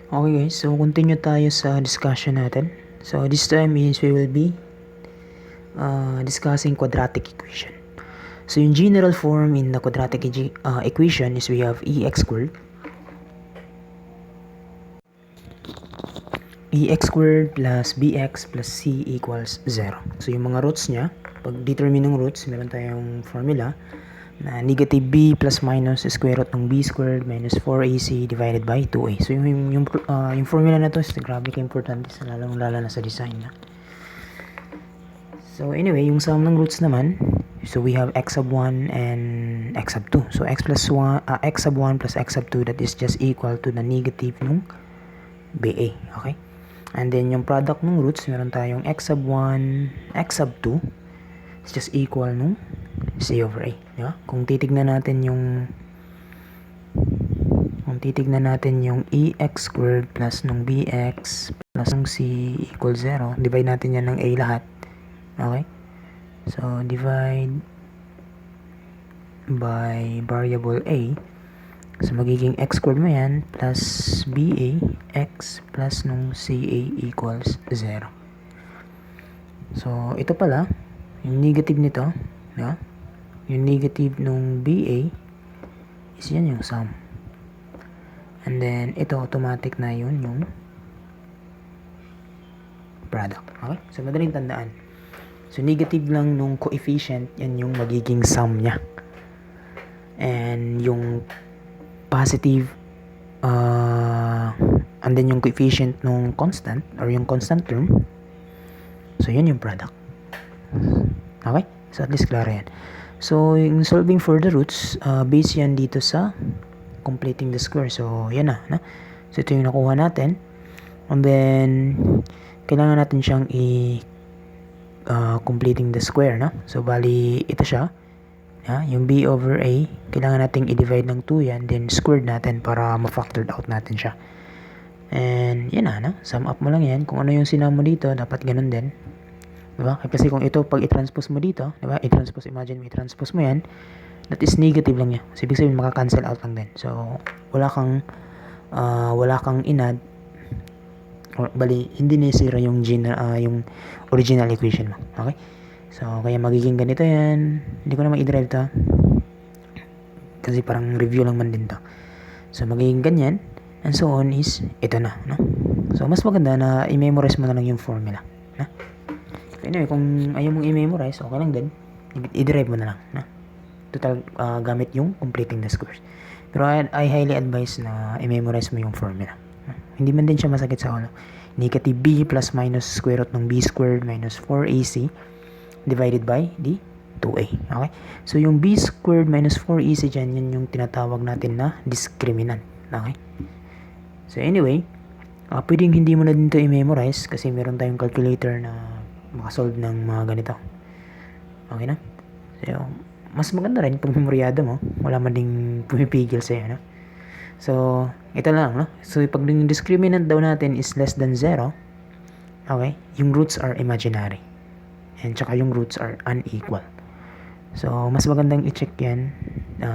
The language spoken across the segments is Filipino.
Okay guys, so continue tayo sa discussion natin. So this time is we will be discussing quadratic equation. So yung general form in the quadratic equation is we have ex squared plus bx plus c equals 0. So yung mga roots niya, pag determine ng roots, meron tayong formula na negative b plus minus square root ng b squared minus 4ac divided by 2a. So yung formula na to is grabe ka-importante lalo na sa design na. So anyway, yung sum ng roots naman, so we have x sub 1 and x sub 2. So x sub 1 plus x sub 2, that is just equal to the negative ng BA. Okay? And then yung product ng roots, meron tayong x sub 1, x sub 2 is just equal nung c over a. Diba? Kung titignan natin yung ex squared plus nung bx plus nung c equals 0, divide natin yan ng a lahat. Okay? So, divide by variable a. So, magiging x squared mo yan plus ba x plus nung ca equals 0. So, ito pala, yung negative nito, yeah? Yung negative nung ba is yan yung sum. And then, ito automatic na yun yung product. Okay? So, madaling tandaan. So, negative lang nung coefficient, yan yung magiging sum niya. And yung positive, and then yung coefficient nung constant, or yung constant term, so yan yung product. Okay? So, at least klaro yan. So, yung solving for the roots, base yan dito sa completing the square. So, yan na. So, ito yung nakuha natin. And then, kailangan natin siyang completing the square, no? So, bali, ito siya. Yung b over a, kailangan nating i-divide ng 2 yan, then squared natin para ma-factored out natin siya. And, yan na, no? Sum up mo lang yan. Kung ano yung sinama mo dito, dapat ganun din. Diba? Kasi kung ito, pag i-transpose mo dito, diba? Imagine mo, i-transpose mo yan, that is negative lang yan. So, ibig sabihin, maka-cancel out lang din. So, wala kang inad, or bali, hindi nisira yung original equation mo. Okay? So, kaya magiging ganito yan. Hindi ko naman i-drive to. Kasi parang review lang man din to. So, magiging ganyan. And so on is, ito na. No? So, mas maganda na i-memorize mo na lang yung formula. No? Anyway, kung ayaw mong i-memorize, okay lang din. I-drive mo na lang. No? Total, gamit yung completing the squares. Pero I highly advise na i-memorize mo yung formula. Hindi man din siya masakit sa ulo. Negative b plus minus square root ng b squared minus 4ac divided by the 2a. Okay? So, yung b squared minus 4ac dyan, yun yung tinatawag natin na discriminant. Okay? So, anyway, pwedeng hindi mo na din ito i-memorize kasi meron tayong calculator na makasolve ng mga ganito. Okay na? So, mas maganda rin pag memoryado mo. Wala man ding pumipigil sa'yo, no? So, ito lang, no? So, pag yung discriminant daw natin is less than 0, okay, yung roots are imaginary. And tsaka yung roots are unequal. So, mas magandang i-check yan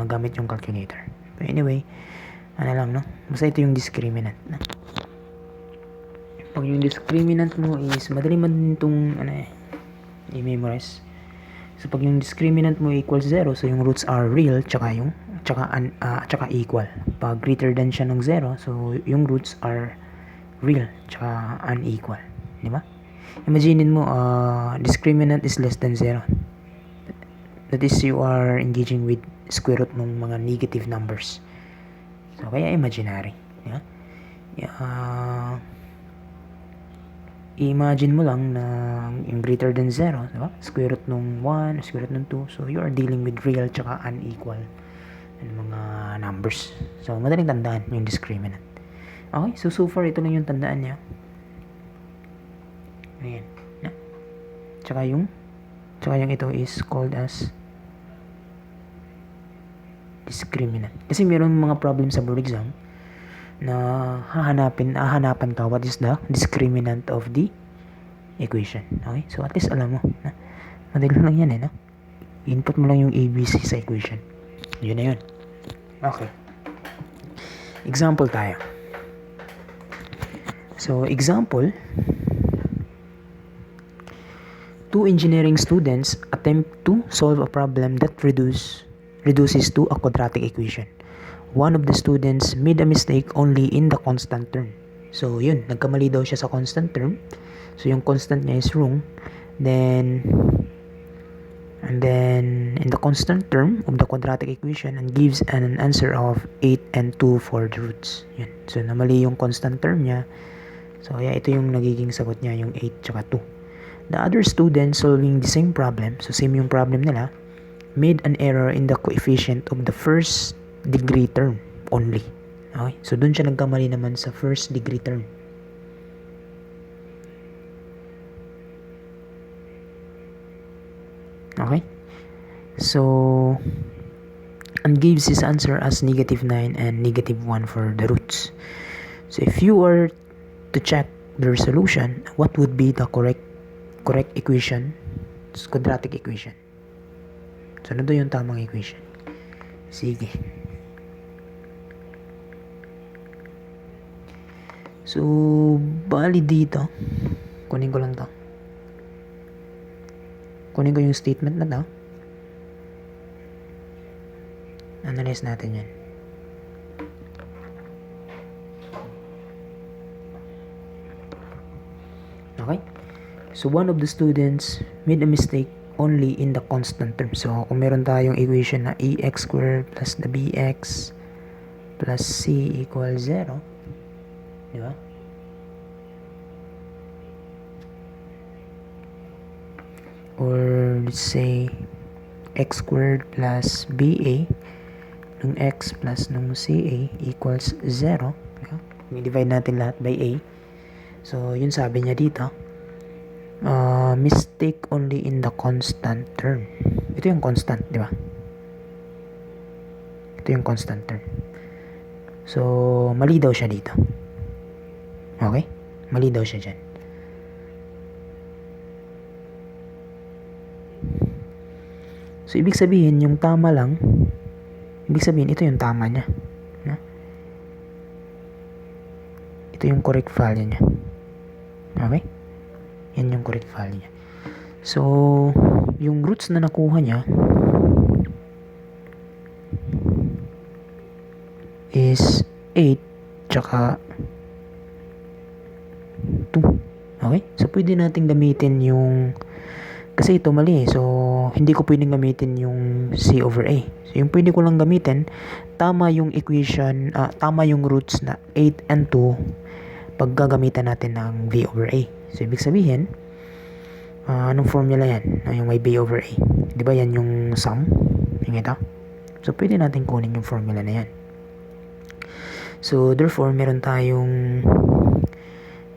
gamit yung calculator. But anyway, ano lang, no? Basta ito yung discriminant. No? Pag yung discriminant mo is madali man itong i-memorize. So, pag yung discriminant mo equals 0, so yung roots are real, tsaka equal. Pag greater than siya ng 0, so yung roots are real, tsaka unequal. Di ba? Imagine mo, discriminant is less than 0. That is, you are engaging with square root ng mga negative numbers. So, kaya imaginary. Di ba? I-imagine mo lang na yung greater than 0, diba? Square root nung 1, square root nung 2. So, you are dealing with real tsaka unequal mga numbers. So, madaling tandaan yung discriminant. Okay? So far, ito lang yung tandaan niya. Ayan. Tsaka yung ito is called as discriminant. Kasi meron mga problems sa board exam na hahanapan ka what is the discriminant of the equation. Okay? So, at least alam mo. Na, madali lang yan no? Input mo lang yung ABC sa equation. Yun na yun. Okay. Example tayo. So, example, two engineering students attempt to solve a problem that reduces to a quadratic equation. One of the students made a mistake only in the constant term. So, yun, nagkamali daw siya sa constant term. So, yung constant niya is wrong. And then in the constant term of the quadratic equation and gives an answer of 8 and 2 for the roots. Yan. So, namali yung constant term niya. So, yeah, ito yung nagiging sagot niya, yung 8 tsaka 2. The other student solving the same problem, so same yung problem nila, made an error in the coefficient of the first degree term only. Okay? So, dun siya nagkamali naman sa first degree term. Okay? So, and gives his answer as -9 and -1 for the roots. So, if you were to check the solution, what would be the correct equation? It's quadratic equation. So, ano doon yung tamang equation? Sige. So, bali dito, kunin ko lang to. Kunin ko yung statement na to. Analyze natin yan. Okay? So, one of the students made a mistake only in the constant term. So, kung meron tayong equation na ax squared plus the bx plus c equals 0, di ba? Or let's say x squared plus ba nung x plus nung ca equals 0. I-divide natin lahat by a. So, yun sabi niya dito. Mistake only in the constant term. Ito yung constant, di ba? Ito yung constant term. So, mali daw siya dito. Okay? Mali daw siya dyan. So, ibig sabihin, yung tama lang, ibig sabihin, ito yung tama niya. No? Ito yung correct value niya. Okay? Yan yung correct value niya. So, yung roots na nakuha niya is 8 tsaka 2. Okay? So, pwede natin gamitin yung kasi ito mali. So, hindi ko pwedeng gamitin yung C over A. So, yung pwede ko lang gamitin, tama yung equation, tama yung roots na 8 and 2 pag gagamitan natin ng V over A. So, ibig sabihin, anong formula yan? Yung may B over A. Di ba yan yung sum? Yung ito. So, pwede natin kunin yung formula na yan. So, therefore, meron tayong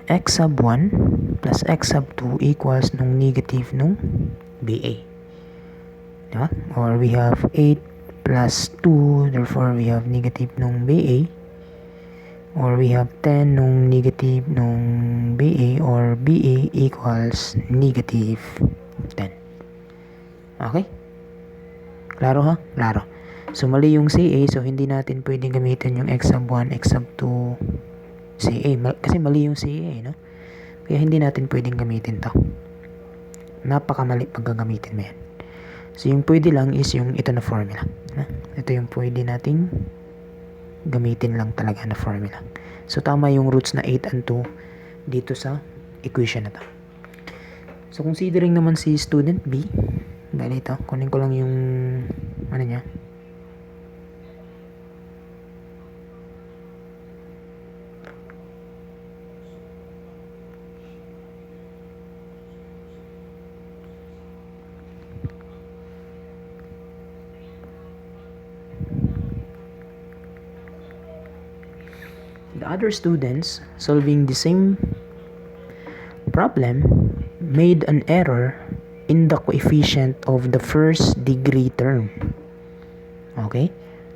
x sub 1 plus x sub 2 equals nung negative nung BA. Diba? Or we have 8 plus 2, therefore we have negative nung BA. Or we have 10 nung negative nung BA, or BA equals negative 10. Okay? Klaro ha? Klaro. So, mali yung CA, so hindi natin pwedeng gamitin yung x sub 1, x sub 2, CA. Kasi mali yung CA, no? Kaya hindi natin pwedeng gamitin to. Napakamali pag gagamitin mo yan. So, yung pwede lang is yung ito na formula. No? Ito yung pwede nating gamitin lang talaga na formula. So, tama yung roots na 8 and 2 dito sa equation na to. So, considering naman si student B, dahil ito, kunin ko lang yung ano niya. The other students solving the same problem made an error in the coefficient of the first degree term. Okay?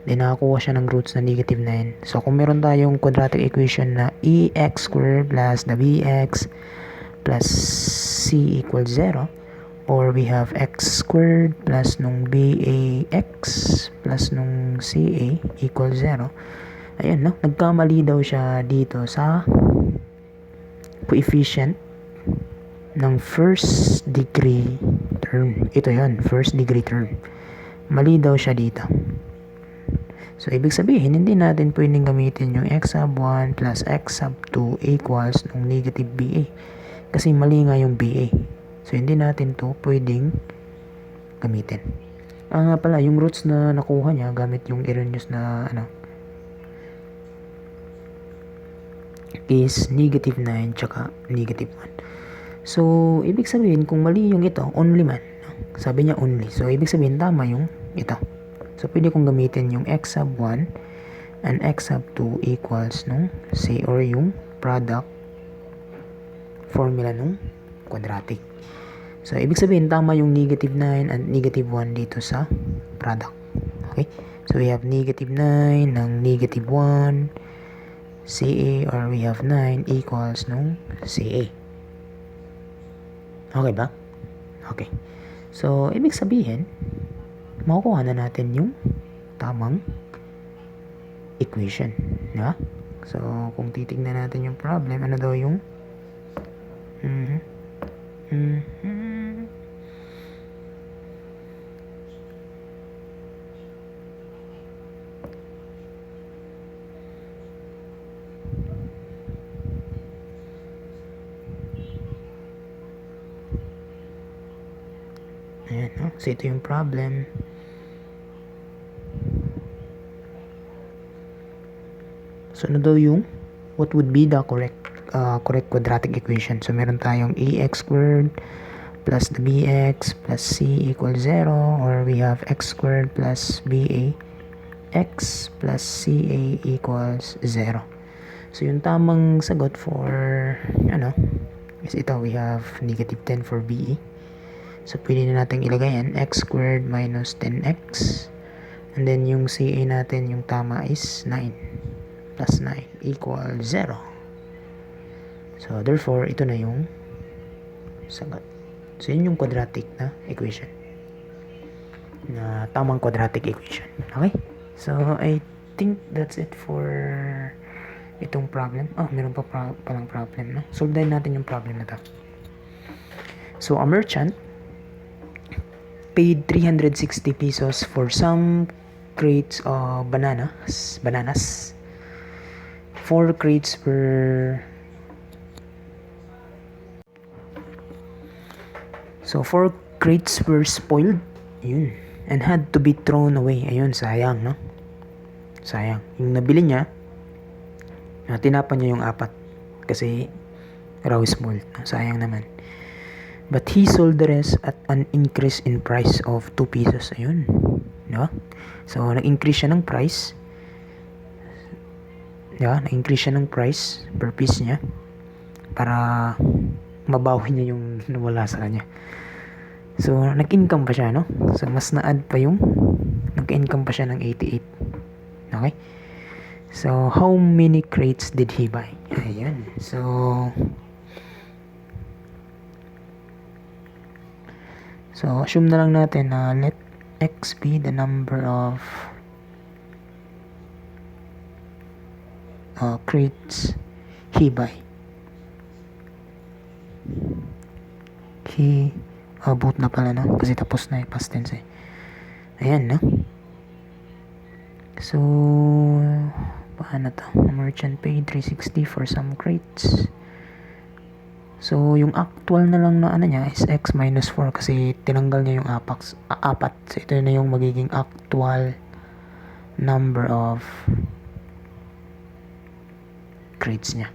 Then nakakuha siya ng roots na negative 9. So, kung meron tayong quadratic equation na ax squared plus the bx plus c equals 0, or we have x squared plus nung bax plus nung ca equals 0, ayan, no? Nagkamali daw siya dito sa coefficient ng first degree term. Ito yan, first degree term. Mali daw siya dito. So, ibig sabihin, hindi natin pwedeng gamitin yung x sub 1 plus x sub 2 equals ng negative BA. Kasi mali nga yung BA. So, hindi natin to pwedeng gamitin. Nga pala, yung roots na nakuha niya gamit yung erroneous na is negative 9 tsaka negative 1. So, ibig sabihin, kung mali yung ito, only man. Sabi niya only. So, ibig sabihin, tama yung ito. So, pwede kong gamitin yung x sub 1 and x sub 2 equals nung C or yung product formula nung quadratic. So, ibig sabihin, tama yung negative 9 and negative 1 dito sa product. Okay? So, we have negative 9 ng negative 1 CA or we have 9 equals nung CA. Okay ba? Okay. So, ibig sabihin, makukuha na natin yung tamang equation. Diba? So, kung titignan natin yung problem, ano daw yung ayan, no? So, ito yung problem. So, ano daw yung what would be the correct quadratic equation? So, meron tayong ax squared plus the bx plus c equals 0, or we have x squared plus ba x plus ca equals 0. So, yung tamang sagot for is ito. We have negative 10 for be. So, pwede na natin ilagay yan, x squared minus 10x. And then, yung ca natin, yung tama is 9 plus 9 equals 0. So, therefore, ito na yung sagot. So, yun yung quadratic na equation. Na tamang quadratic equation. Okay? So, I think that's it for itong problem. Meron pa palang problem, no? Solve din natin yung problem na to. So, a merchant paid 360 pesos for some crates of bananas. 4 crates were 4 crates were spoiled, yun, and had to be thrown away. Ayun, sayang, no? Sayang. Yung nabili niya, tinapan niya yung 4 kasi raw small. Sayang naman. But he sold the rest at an increase in price of 2 pesos. Ayun, no? So, nag-increase siya ng price. Na-increase siya ng price per piece niya para mabawi niya yung nawala sa kanya. So, nag-income pa siya, no? So, mas na-add pa yung nag-income pa siya ng 88. Okay? So, how many crates did he buy? Ayan. So, assume na lang natin na let x be the number of crates he buy. Both na pala, no? Kasi tapos na yung past tense, eh. Ayan, no? So, paano to? Merchant paid 360 for some crates. So, yung actual na lang na niya is x minus 4 kasi tinanggal niya yung 4. So, ito na yung magiging actual number of crates niya.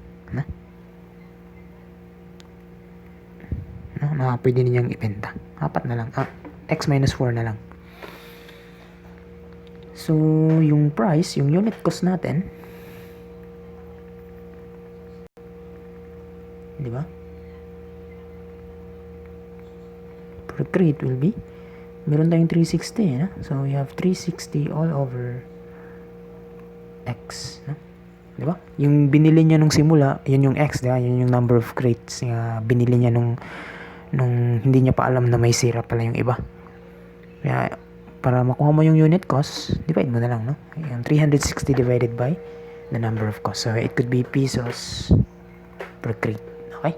Na pwede ninyang ibenta. 4 na lang. X minus 4 na lang. So, yung price, yung unit cost natin, di ba? Per crate will be, meron tayong 360, so we have 360 all over x, no? Di ba? Yung binili niya nung simula, yun yung x, di ba? Yun yung number of crates na binili niya nung hindi niya pa alam na may sira pala yung iba. Kaya, para makuha mo yung unit cost, divide mo na lang, no? Yung 360 divided by the number of cost. So, it could be pesos per crate. Okay?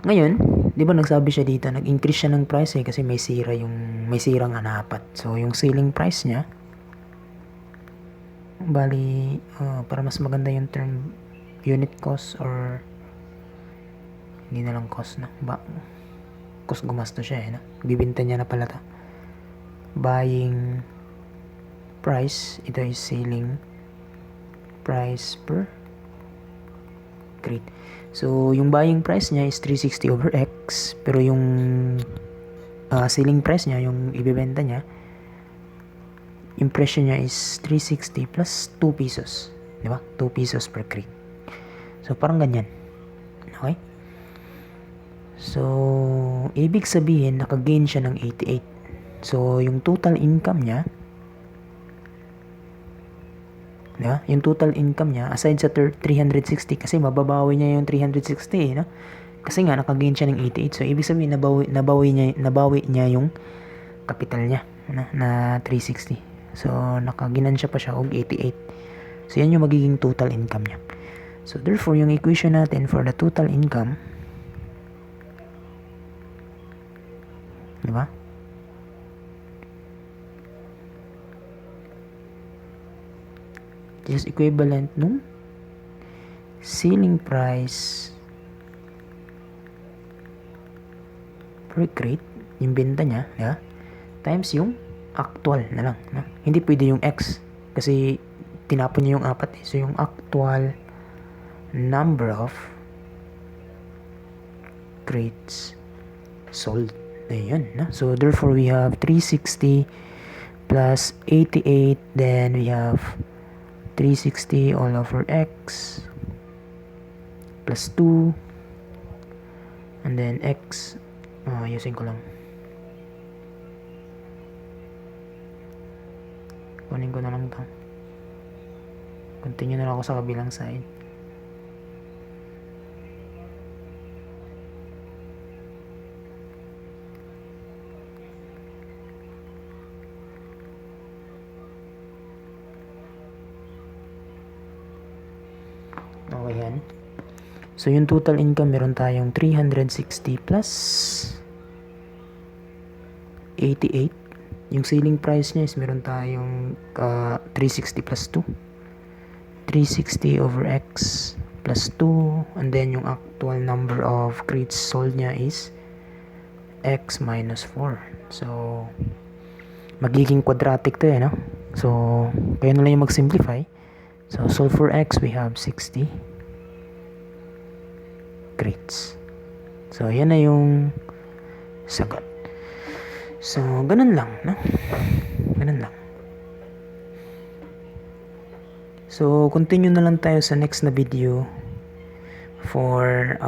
Ngayon, di ba nagsabi siya dito, nag-increase siya ng price kasi may sirang anapat. So, yung selling price niya, bali, para mas maganda yung term, unit cost or hindi na lang cost na. Cost gumasto siya no? Bibinta niya na pala to. Buying price, ito is selling price per crate. So, yung buying price niya is 360 over X, pero yung selling price niya, yung ibebenta niya, yung presyo niya is 360 plus 2 pesos. Di ba? 2 pesos per crate. So, parang ganyan. Okay? So, ibig sabihin, naka-gain siya ng 88. So, yung total income niya, diba? Yung total income niya, aside sa 360, kasi mababawi niya yung 360, no? Kasi nga, naka-gain siya ng 88. So, ibig sabihin, nabawi niya yung capital niya, no? Na 360. So, nakaginansya pa siya og 88. So, yan yung magiging total income niya. So, therefore, yung equation natin for the total income, diba? This is equivalent nung selling price per crate, yung benta niya, diba? Times yung actual na lang. No? Hindi pwede yung X kasi tinapon niya yung 4. So, yung actual number of crates sold. Ayun. No? So, therefore, we have 360 plus 88. Then, we have 360 all over X plus 2. And then, X. Ayusin ko lang. Kunin ko na lang ito. Continue na lang ako sa kabilang side. Okay yan. So, yung total income, meron tayong 360 plus 88. Yung selling price niya is meron tayong 360 plus 2. 360 over X plus 2. And then, yung actual number of crates sold niya is X minus 4. So, magiging quadratic to no? So, kaya na lang yung mag-simplify. So, solve for X, we have 60 crates. So, yan na yung sagot. So, ganun lang, no? Ganun lang. So, continue na lang tayo sa next na video for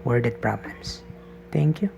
worded problems. Thank you.